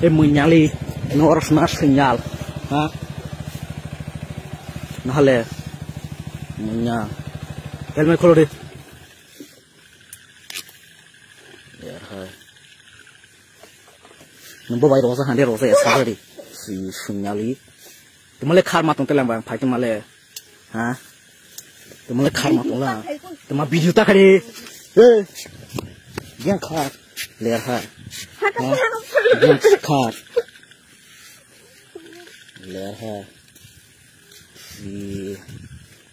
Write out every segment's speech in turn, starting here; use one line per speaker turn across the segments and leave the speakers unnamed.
Em mình nyali nó harus nas sinyal, ha? Nah le, punya. Helmet kholo deh. Ya hai. Nampak bayi rosa hande rosa ya sabar deh. Si sinyali. Temale khar matong telang bang, pai temale, ha? Temale khar matong lah. Tema video tak kali. Yang khar, lihat hai. Yang khar. Lihat hai. Si,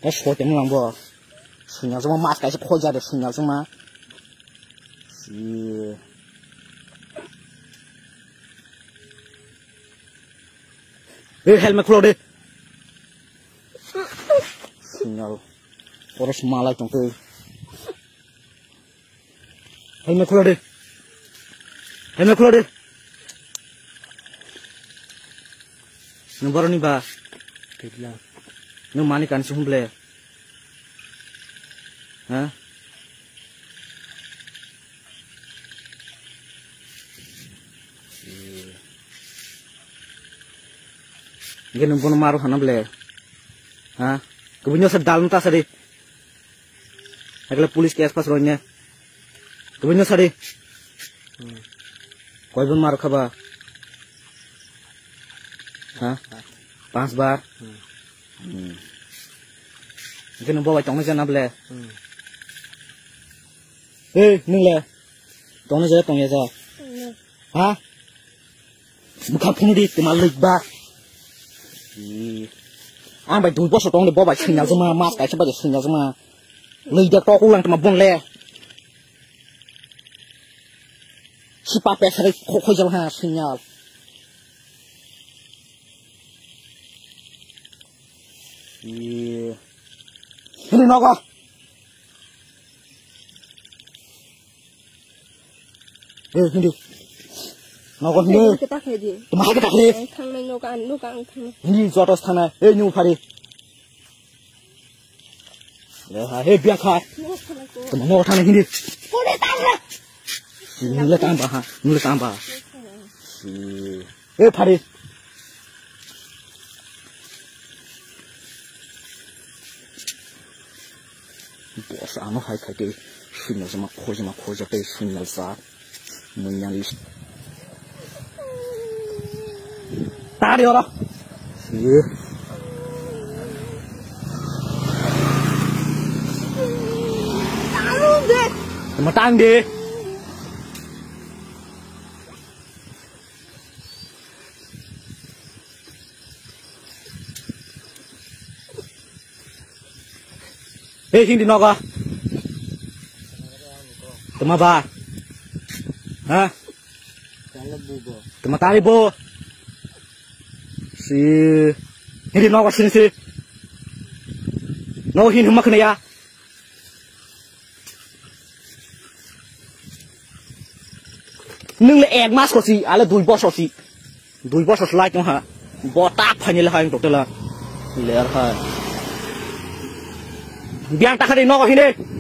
cái số tiền làm bò, sinyal semua mas kayak sekolah ada sinyal semua. Si, helmet keluar deh. Sinyal, orang semalah cungke. Helmet keluar deh. Helmet keluar deh. Nomor ni bah. Nung mani kan sumble, ha? Gini nung pun maru hana bele, ha? Kebanyakan sedal nta sari, agak polis ke aspas rohnya, kebanyakan sari, kau pun maru kaba, ha? 5 bar. Cái nó bao trong nó chân nắp lẹ. Ê, nâng lẹ. Trong nó chân trong sao? Hả? Một khắp không đi, thì mà lịch ba. Anh phải đuổi bớt số trong để bao bài sinh nhau mà, mát cái chứ bao giờ sinh nhau mà. Lịch được to cũng lần thì mà buông lẹ. Si pa pe sari khôi dâu ha sinh nhau. Ini naga. Ini. Naga ini.
Kita kerja.
Tempat kita kerja.
Thang main naga thang.
Ini jotos thana. Nyu phari. Ya, biar khat. Teman naga thana ini.
Boleh tambah.
Boleh tambah ha. Boleh tambah. Phari. Bos ano hai khai ke sinyal sama khoja pe sinyal sa munyan list ta đi ora ye mà tăng đi hindi naga. Tama ba? Ha? Tama tali bo. Si hindi naga si. No hindi makna ya. Nung le ek mas ko si ala dui boss si. Dui boss like no ha. Bo tak phanyel ha tok tela. Ler ha. Biang tak hari no ini.